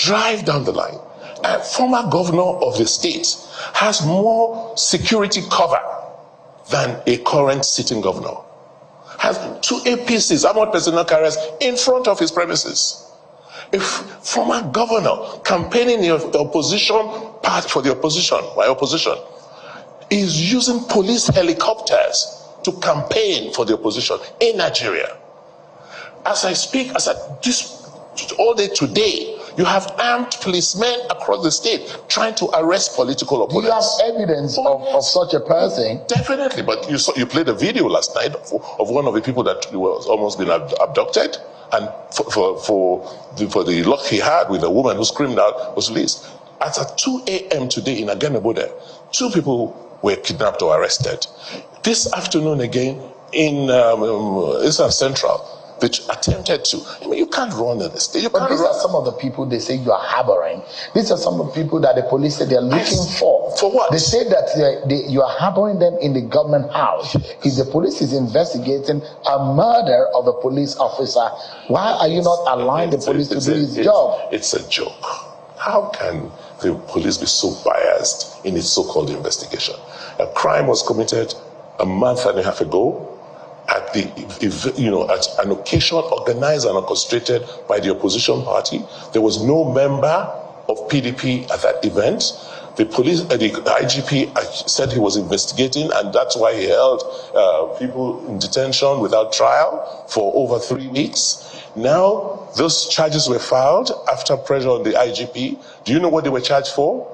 drive down the line, a former governor of the state has more security cover than a current sitting governor. Has 2 APCs, armored personnel carriers, in front of his premises. A former governor campaigning in the opposition part for the opposition, my opposition, is using police helicopters to campaign for the opposition in Nigeria. As I speak, all day today, you have armed policemen across the state trying to arrest political opponents. Do you have evidence of such a person? Definitely, but you played a video last night of one of the people that was almost been abducted, and for the luck he had with the woman who screamed out was released. At 2 a.m. today in Aganabode, 2 people were kidnapped or arrested. This afternoon again in Eastern Central, which attempted to. I mean, you can't run in the state. But these are some of the people they say you are harboring. These are some of the people that the police say they are looking for. For what? They say that you are harboring them in the government house. If the police is investigating a murder of a police officer, why are you not allowing the police to do his job? It's a joke. How can the police be so biased in its so-called investigation? A crime was committed a month and a half ago at at an occasion organized and orchestrated by the opposition party. There was no member of PDP at that event. The IGP said he was investigating, and that's why he held people in detention without trial for over 3 weeks. Now, those charges were filed after pressure on the IGP. Do you know what they were charged for?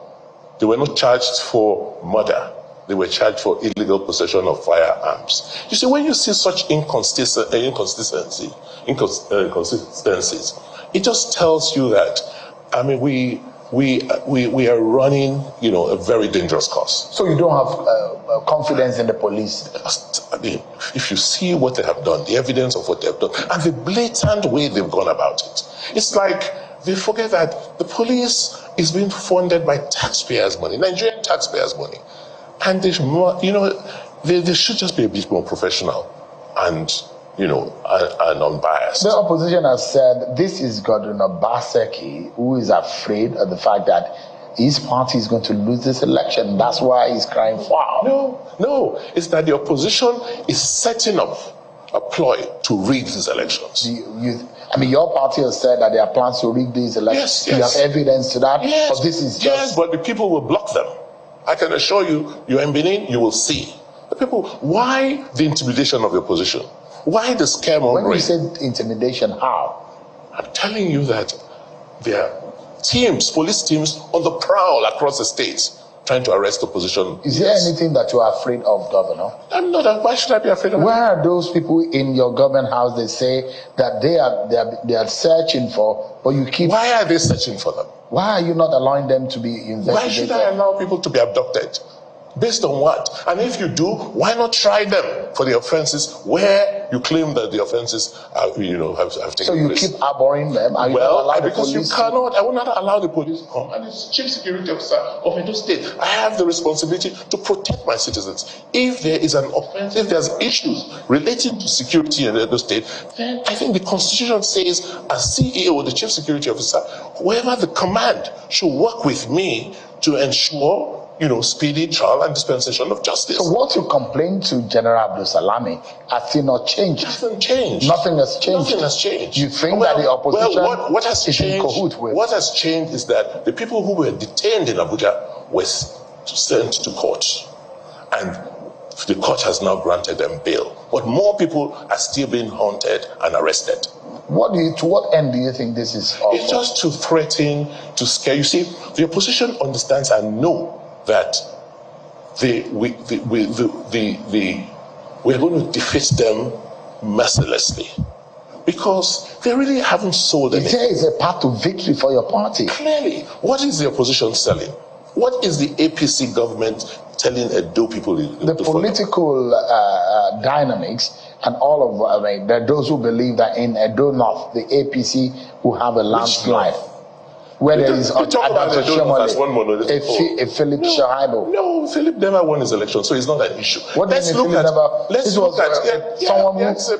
They were not charged for murder. They were charged for illegal possession of firearms. You see, when you see such inconsistencies, it just tells you that, I mean, we are running, a very dangerous course. So you don't have confidence in the police? I mean, if you see what they have done, the evidence of what they have done, and the blatant way they've gone about it, it's like they forget that the police is being funded by taxpayers' money, Nigerian taxpayers' money. And they should just be a bit more professional and, and unbiased. The opposition has said this is Godwin Obaseki who is afraid of the fact that his party is going to lose this election. That's why he's crying foul. No. It's that the opposition is setting up a ploy to rig these elections. Your party has said that there are plans to rig these elections. Yes. You have evidence to that? Yes. But this is just... Yes, but the people will block them. I can assure you, you're in Benin, you will see. The people, why the intimidation of the opposition? Why the scaremongering? When you say intimidation, how? I'm telling you that there are police teams on the prowl across the states trying to arrest opposition. Is there anything that you are afraid of, Governor? I'm not. Why should I be afraid of it? Where are those people in your government house? They say that they are searching for, but you keep... Why are they searching for them? Why are you not allowing them to be investigated? Why should I allow people to be abducted? Based on what? And if you do, why not try them for the offenses where you claim that the offenses have taken place? So you keep harboring them? And because you cannot. I will not allow the police to come. And as chief security officer of Edo State, I have the responsibility to protect my citizens. If there is an offense, if there's issues relating to security in Edo State, then I think the Constitution says, as CEO, the chief security officer, whoever the command should work with me to ensure speedy trial and dispensation of justice. So what you complained to General Abdul Salami has still not changed? Nothing changed. Nothing has changed. Nothing has changed. You think that the opposition what has is changed, in cahoot with? What has changed is that the people who were detained in Abuja were sent to court. And the court has now granted them bail. But more people are still being haunted and arrested. To what end do you think this is? It's just to threaten, to scare. You see, the opposition understands and know that we're going to defeat them mercilessly because they really haven't sold anything. There is a path to victory for your party. Clearly, what is the opposition selling? What is the APC government telling Edo people? The political dynamics and all of there are those who believe that in Edo North, the APC will have a landslide. Where there is talk about Oshiomhole as one monolithic whole. A Philip Shaibu. No, Philip never won his election, so it's not an issue. What let's look at. This was someone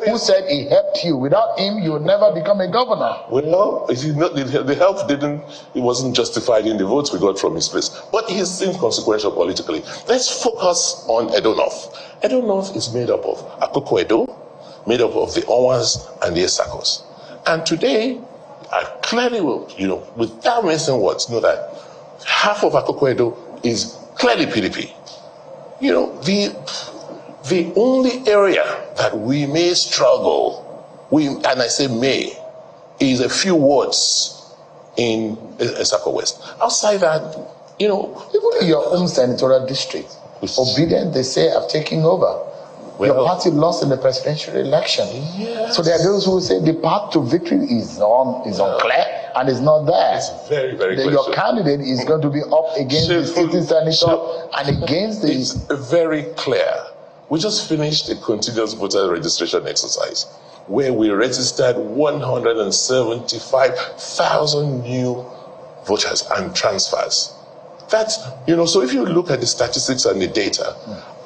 who said he helped you. Without him, you would never become a governor. Well, the help it wasn't justified in the votes we got from his place. But he's inconsequential politically. Let's focus on Edo North. Edo North is made up of Akoko Edo, made up of the Onwas and the Esakos. And today, I clearly will, without missing words, know that half of Akoko Edo is clearly PDP. The only area that we may struggle, and I say may, is a few wards in Esako West. Outside that, even in your own senatorial district, Obedient, they say, have taken over. Your party lost in the presidential election. Yes. So there are those who say the path to victory is unclear and is not there. It's very, very clear. Your candidate is going to be up against the sitting senator and against the... It's very clear. We just finished a continuous voter registration exercise where we registered 175,000 new voters and transfers. That's, so if you look at the statistics and the data,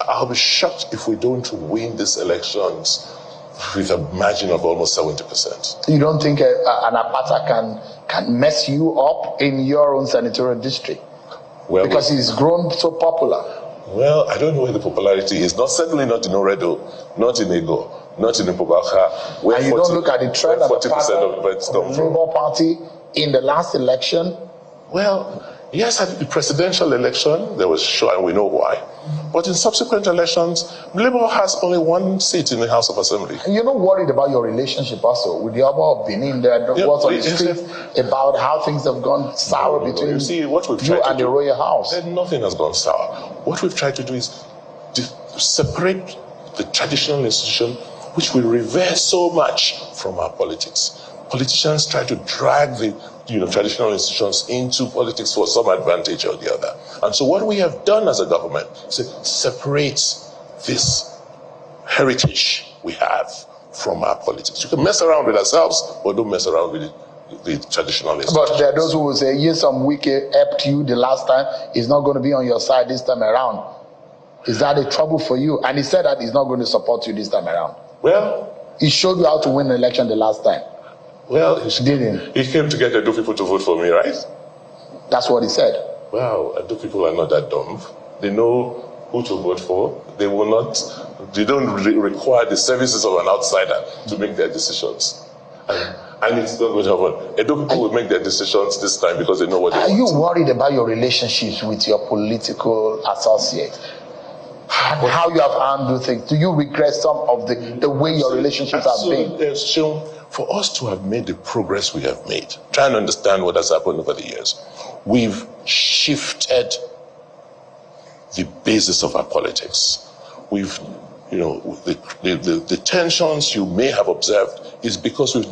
I'll be shocked if we don't win these elections with a margin of almost 70%. You don't think an Apata can mess you up in your own senatorial district? Well, because he's grown so popular. Well, I don't know where the popularity is. Certainly not in Oredo, not in Ego, not in Ipobaka. And you don't look at the trend of the Labour Party in the last election? Well, yes, at the presidential election, there was sure, and we know why. But in subsequent elections, Labour has only one seat in the House of Assembly. And you're not worried about your relationship also with the Oba of Benin? There are what's on the street about how things have gone sour between you and the Royal House. Nothing has gone sour. What we've tried to do is to separate the traditional institution, which we revere so much, from our politics. Politicians try to drag the traditional institutions into politics for some advantage or the other. And so what we have done as a government is separate this heritage we have from our politics. You can mess around with ourselves, but don't mess around with the traditional institutions. But there are those who will say, yes, some wicked helped you the last time. He's not going to be on your side this time around. Is that a trouble for you? And he said that he's not going to support you this time around. Well, he showed you how to win an election the last time. Well, he came to get Edo people to vote for me, right? That's what he said. Well, Edo people are not that dumb. They know who to vote for. They don't require the services of an outsider to make their decisions. And it's not going to happen. Edo people will make their decisions this time because they know what they want. Are you worried about your relationships with your political associates? And how you have handled things? Do you regret some of the way your relationships have been? For us to have made the progress we have made, trying to understand what has happened over the years, we've shifted the basis of our politics. We've, the tensions you may have observed is because we've